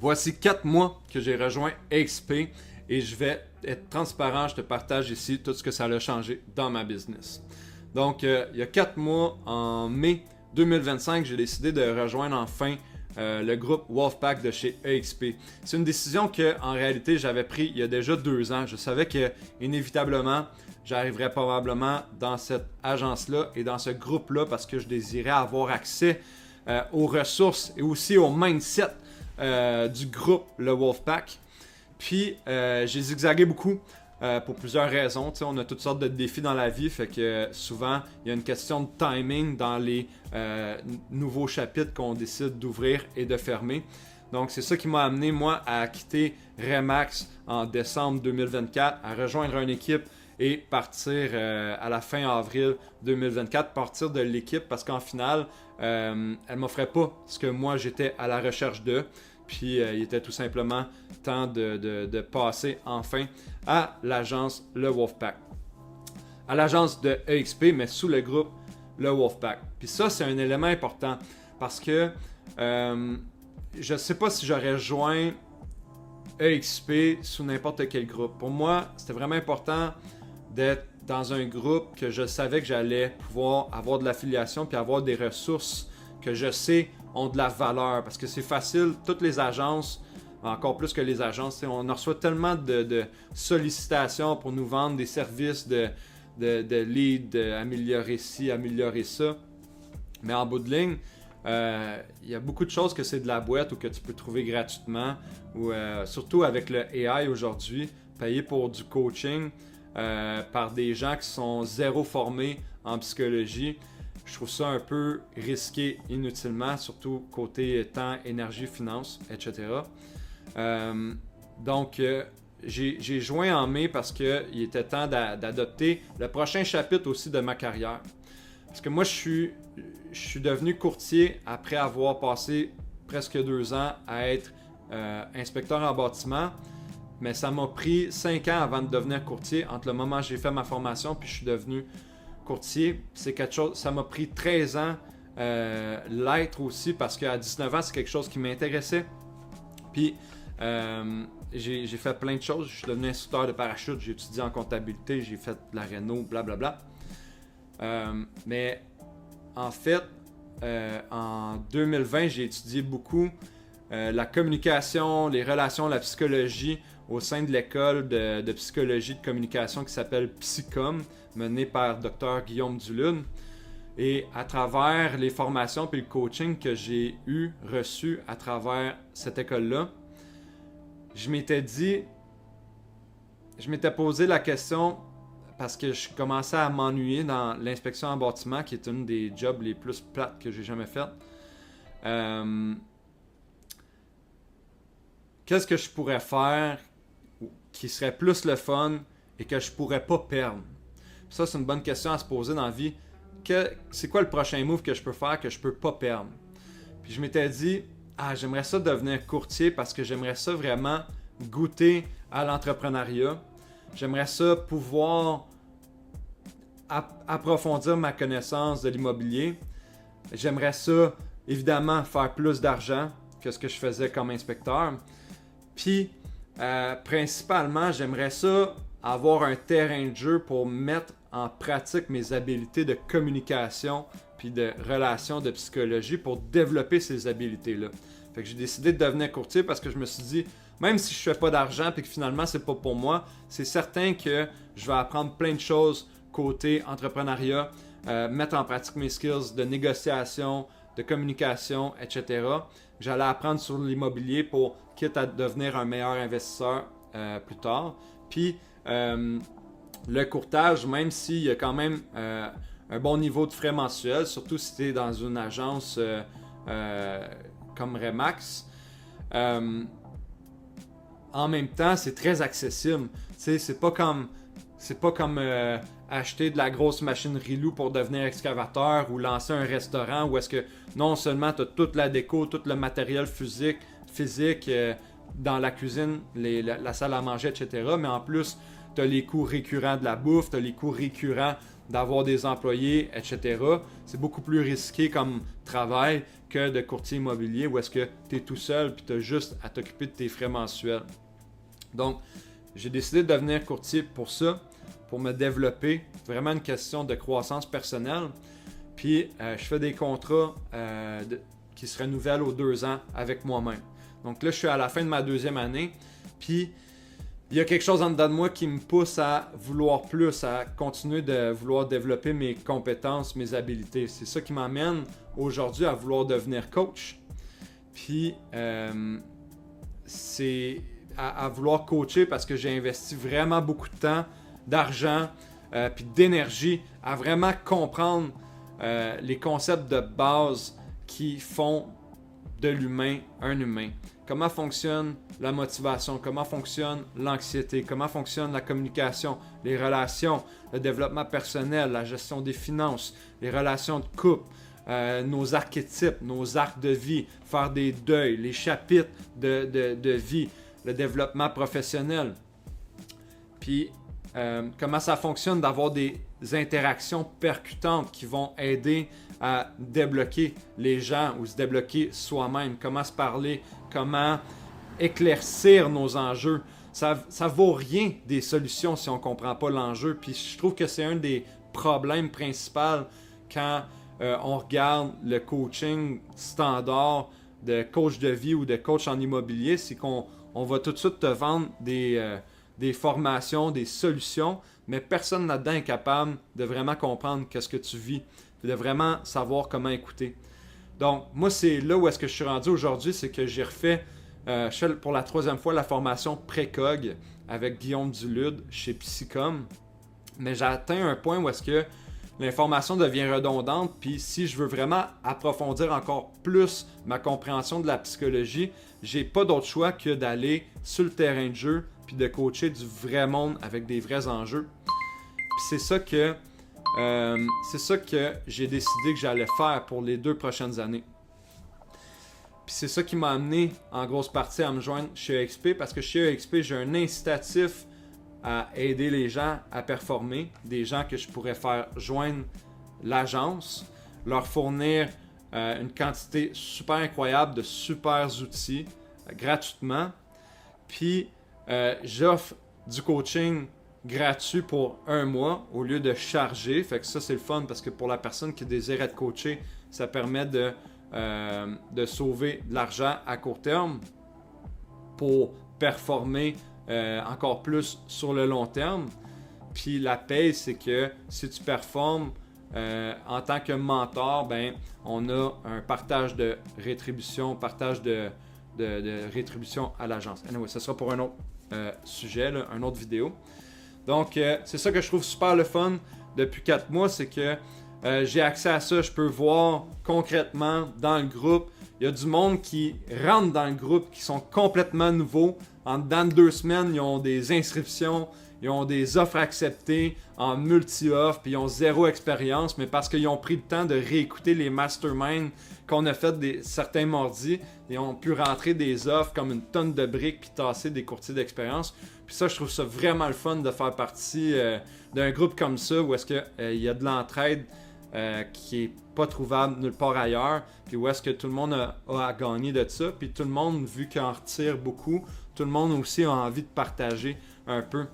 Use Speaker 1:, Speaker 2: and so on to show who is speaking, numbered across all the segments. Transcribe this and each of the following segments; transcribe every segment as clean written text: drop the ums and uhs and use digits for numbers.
Speaker 1: Voici 4 mois que j'ai rejoint EXP et je vais être transparent, je te partage ici tout ce que ça a changé dans ma business. Donc, il y a 4 mois, en mai 2025, j'ai décidé de rejoindre enfin le groupe Wolfpack de chez EXP. C'est une décision que, en réalité, j'avais prise il y a déjà 2 ans. Je savais que, inévitablement, j'arriverais probablement dans cette agence-là et dans ce groupe-là parce que je désirais avoir accès aux ressources et aussi au mindset du groupe, le Wolfpack. Puis, j'ai zigzagué beaucoup pour plusieurs raisons. T'sais, on a toutes sortes de défis dans la vie, fait que souvent, il y a une question de timing dans les nouveaux chapitres qu'on décide d'ouvrir et de fermer. Donc, c'est ça qui m'a amené, moi, à quitter Remax en décembre 2024, à rejoindre une équipe et partir à la fin avril 2024, partir de l'équipe parce qu'en final, elle ne m'offrait pas ce que moi j'étais à la recherche de. Puis il était tout simplement temps de passer enfin à l'agence Le Wolfpack. À l'agence de EXP, mais sous le groupe Le Wolfpack. Puis ça, c'est un élément important parce que je ne sais pas si j'aurais joint EXP sous n'importe quel groupe. Pour moi, c'était vraiment important d'être dans un groupe que je savais que j'allais pouvoir avoir de l'affiliation puis avoir des ressources que je sais ont de la valeur. Parce que c'est facile, toutes les agences, encore plus que les agences, on reçoit tellement de sollicitations pour nous vendre des services de lead, d'améliorer ci, améliorer ça. Mais en bout de ligne, il y a beaucoup de choses que c'est de la boîte ou que tu peux trouver gratuitement. Ou surtout avec le AI aujourd'hui, payer pour du coaching par des gens qui sont zéro formés en psychologie. Je trouve ça un peu risqué inutilement, surtout côté temps, énergie, finances, etc. Donc, j'ai joint en mai parce qu'il était temps d'adopter le prochain chapitre aussi de ma carrière. Parce que moi, je suis devenu courtier après avoir passé presque 2 ans à être inspecteur en bâtiment. Mais ça m'a pris 5 ans avant de devenir courtier, entre le moment où j'ai fait ma formation puis je suis devenu courtier. C'est quelque chose, ça m'a pris 13 ans l'être aussi parce qu'à 19 ans, c'est quelque chose qui m'intéressait. Puis j'ai fait plein de choses. Je suis devenu instructeur de parachute, j'ai étudié en comptabilité, j'ai fait de la réno, blablabla. Mais en fait, en 2020, j'ai étudié beaucoup la communication, les relations, la psychologie au sein de l'école de psychologie de communication qui s'appelle Psycom, menée par Dr Guillaume Duluth. Et à travers les formations et le coaching que j'ai reçu à travers cette école-là, je m'étais posé la question parce que je commençais à m'ennuyer dans l'inspection en bâtiment, qui est une des jobs les plus plates que j'ai jamais faites. Qu'est-ce que je pourrais faire qui serait plus le fun et que je pourrais pas perdre? Ça, c'est une bonne question à se poser dans la vie. C'est quoi le prochain move que je peux faire que je peux pas perdre? Puis je m'étais dit, j'aimerais ça devenir courtier parce que j'aimerais ça vraiment goûter à l'entrepreneuriat. J'aimerais ça pouvoir approfondir ma connaissance de l'immobilier. J'aimerais ça, évidemment, faire plus d'argent que ce que je faisais comme inspecteur. Puis, principalement, j'aimerais ça avoir un terrain de jeu pour mettre en pratique mes habiletés de communication puis de relations, de psychologie pour développer ces habiletés-là. Fait que j'ai décidé de devenir courtier parce que je me suis dit, même si je fais pas d'argent et que finalement c'est pas pour moi, c'est certain que je vais apprendre plein de choses côté entrepreneuriat, mettre en pratique mes skills de négociation, de communication, etc. J'allais apprendre sur l'immobilier pour quitte à devenir un meilleur investisseur plus tard. Puis le courtage, même s'il y a quand même un bon niveau de frais mensuels, surtout si tu es dans une agence comme Remax, en même temps, c'est très accessible. C'est pas comme acheter de la grosse machinerie loue pour devenir excavateur ou lancer un restaurant où est-ce que non seulement tu as toute la déco, tout le matériel physique dans la cuisine, la salle à manger, etc. Mais en plus, tu as les coûts récurrents de la bouffe, tu as les coûts récurrents d'avoir des employés, etc. C'est beaucoup plus risqué comme travail que de courtier immobilier où est-ce que tu es tout seul et tu as juste à t'occuper de tes frais mensuels. Donc, j'ai décidé de devenir courtier pour ça, pour me développer. Vraiment une question de croissance personnelle. Puis, je fais des contrats qui se renouvellent aux 2 ans avec moi-même. Donc là, je suis à la fin de ma 2e année. Puis, il y a quelque chose en dedans de moi qui me pousse à vouloir plus, à continuer de vouloir développer mes compétences, mes habiletés. C'est ça qui m'amène aujourd'hui à vouloir devenir coach. Puis, c'est à vouloir coacher parce que j'ai investi vraiment beaucoup de temps, d'argent, puis d'énergie à vraiment comprendre les concepts de base qui font de l'humain un humain. Comment fonctionne la motivation, comment fonctionne l'anxiété, comment fonctionne la communication, les relations, le développement personnel, la gestion des finances, les relations de couple, nos archétypes, nos arcs de vie, faire des deuils, les chapitres de vie, le développement professionnel. Puis, comment ça fonctionne d'avoir des interactions percutantes qui vont aider à débloquer les gens ou se débloquer soi-même, comment se parler, comment éclaircir nos enjeux. Ça vaut rien des solutions si on ne comprend pas l'enjeu. Puis je trouve que c'est un des problèmes principaux quand on regarde le coaching standard de coach de vie ou de coach en immobilier, c'est qu'on va tout de suite te vendre des formations, des solutions, mais personne là-dedans est capable de vraiment comprendre qu'est-ce que tu vis, de vraiment savoir comment écouter. Donc, moi, c'est là où est-ce que je suis rendu aujourd'hui, c'est que j'ai refait pour la 3e fois la formation Précog avec Guillaume Dulude chez Psycom. Mais j'ai atteint un point où est-ce que l'information devient redondante, puis si je veux vraiment approfondir encore plus ma compréhension de la psychologie, j'ai pas d'autre choix que d'aller sur le terrain de jeu puis de coacher du vrai monde avec des vrais enjeux. Puis c'est ça que j'ai décidé que j'allais faire pour les 2 prochaines années. Puis c'est ça qui m'a amené en grosse partie à me joindre chez EXP parce que chez EXP, j'ai un incitatif à aider les gens à performer, des gens que je pourrais faire joindre l'agence, leur fournir une quantité super incroyable de super outils gratuitement. Puis j'offre du coaching gratuit pour 1 mois au lieu de charger. Fait que ça, c'est le fun parce que pour la personne qui désire être coachée, ça permet de sauver de l'argent à court terme pour performer encore plus sur le long terme. Puis la paye, c'est que si tu performes en tant que mentor, ben, on a un partage de rétribution, rétribution à l'agence. Anyway, ce sera pour un autre sujet, là, une autre vidéo. Donc, c'est ça que je trouve super le fun depuis 4 mois, c'est que j'ai accès à ça, je peux voir concrètement dans le groupe. Il y a du monde qui rentre dans le groupe, qui sont complètement nouveaux. En dedans de 2 semaines, ils ont des inscriptions, ils ont des offres acceptées en multi-offres, puis ils ont 0 expérience, mais parce qu'ils ont pris le temps de réécouter les masterminds qu'on a fait certains mardis, ils ont pu rentrer des offres comme une tonne de briques puis tasser des courtiers d'expérience. Puis ça, je trouve ça vraiment le fun de faire partie d'un groupe comme ça où est-ce qu'il y a de l'entraide qui est pas trouvable nulle part ailleurs, puis où est-ce que tout le monde a à gagner de ça, puis tout le monde, vu qu'il en retire beaucoup, tout le monde aussi a envie de partager un peu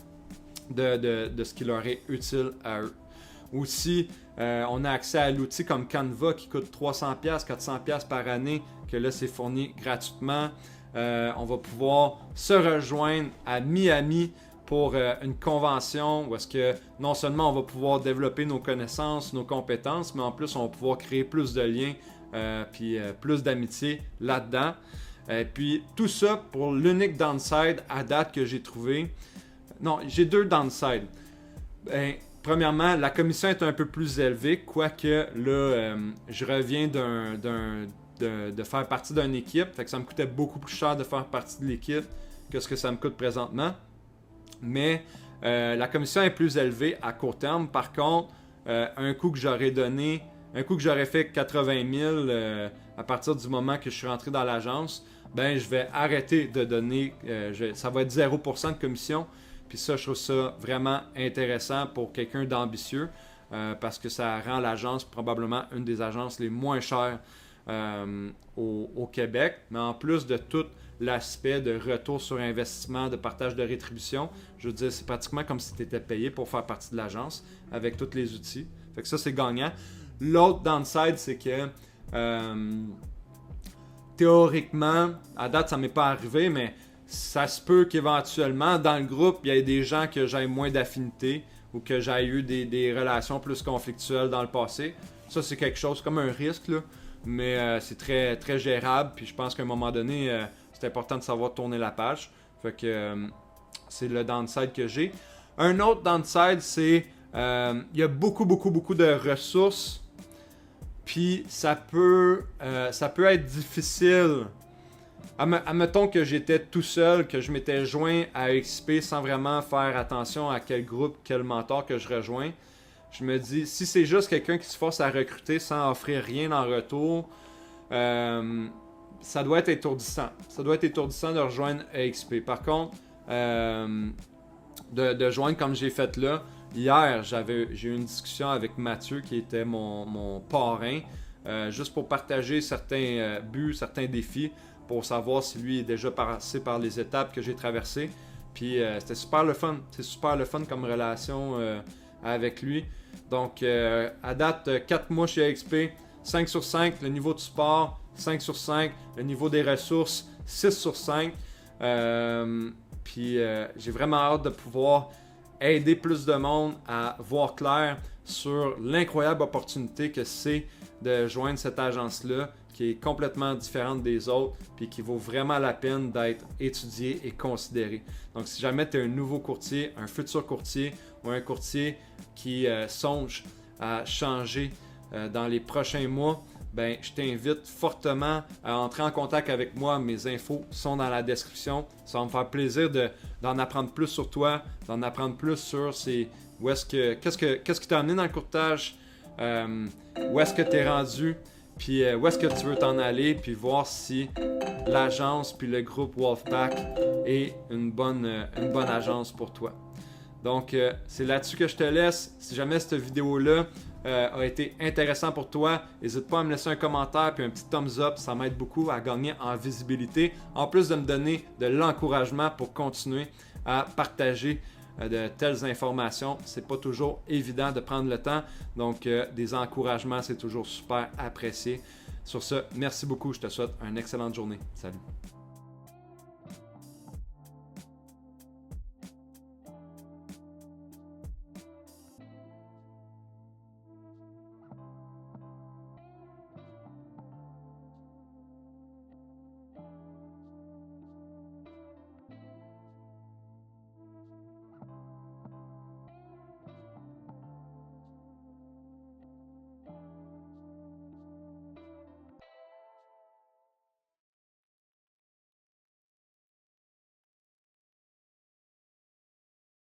Speaker 1: de ce qui leur est utile à eux. Aussi, on a accès à l'outil comme Canva qui coûte 300$, 400$ par année, que là c'est fourni gratuitement. On va pouvoir se rejoindre à Miami pour une convention où est-ce que non seulement on va pouvoir développer nos connaissances, nos compétences, mais en plus on va pouvoir créer plus de liens puis plus d'amitié là-dedans. Puis tout ça pour l'unique downside à date que j'ai trouvé. Non, j'ai 2 downsides. Premièrement, la commission est un peu plus élevée, quoique là, je reviens de faire partie d'une équipe, fait que ça me coûtait beaucoup plus cher de faire partie de l'équipe que ce que ça me coûte présentement. Mais la commission est plus élevée à court terme. Par contre, un coup que j'aurais fait 80 000 à partir du moment que je suis rentré dans l'agence, ben je vais arrêter de donner, ça va être 0% de commission. Puis ça, je trouve ça vraiment intéressant pour quelqu'un d'ambitieux. parce que ça rend l'agence probablement une des agences les moins chères au Québec. Mais en plus de tout l'aspect de retour sur investissement, de partage de rétribution, je veux dire, c'est pratiquement comme si tu étais payé pour faire partie de l'agence avec tous les outils. Fait que ça, c'est gagnant. L'autre downside, c'est que théoriquement, à date, ça ne m'est pas arrivé, mais ça se peut qu'éventuellement, dans le groupe, il y ait des gens que j'aille moins d'affinité ou que j'ai eu des relations plus conflictuelles dans le passé. Ça, c'est quelque chose comme un risque, là, mais c'est très, très gérable. Puis je pense qu'à un moment donné, c'est important de savoir tourner la page. Fait que c'est le downside que j'ai. Un autre downside, c'est il y a beaucoup de ressources. Puis ça peut être difficile. Admettons que j'étais tout seul, que je m'étais joint à XP sans vraiment faire attention à quel groupe, quel mentor que je rejoins. Je me dis, si c'est juste quelqu'un qui se force à recruter sans offrir rien en retour, ça doit être étourdissant. Ça doit être étourdissant de rejoindre XP. Par contre, de joindre comme j'ai fait là, hier, j'ai eu une discussion avec Mathieu qui était mon parrain, juste pour partager certains buts, certains défis, pour savoir si lui est déjà passé par les étapes que j'ai traversées. Puis c'était super le fun. C'est super le fun comme relation avec lui. Donc à date, 4 mois chez XP, 5 sur 5, le niveau de support, 5 sur 5, le niveau des ressources, 6 sur 5. Puis j'ai vraiment hâte de pouvoir aider plus de monde à voir clair sur l'incroyable opportunité que c'est de joindre cette agence-là, qui est complètement différente des autres, puis qui vaut vraiment la peine d'être étudiée et considérée. Donc si jamais tu es un nouveau courtier, un futur courtier ou un courtier qui songe à changer dans les prochains mois, ben, je t'invite fortement à entrer en contact avec moi. Mes infos sont dans la description. Ça va me faire plaisir d'en apprendre plus sur toi, d'en apprendre plus sur qu'est-ce qui t'a amené dans le courtage, où est-ce que tu es rendu, puis où est-ce que tu veux t'en aller, puis voir si l'agence puis le groupe Wolfpack est une bonne agence pour toi. Donc, c'est là-dessus que je te laisse. Si jamais cette vidéo-là a été intéressant pour toi, n'hésite pas à me laisser un commentaire puis un petit thumbs up, ça m'aide beaucoup à gagner en visibilité, en plus de me donner de l'encouragement pour continuer à partager de telles informations. C'est pas toujours évident de prendre le temps, donc des encouragements, c'est toujours super apprécié. Sur ce, merci beaucoup, je te souhaite une excellente journée. Salut!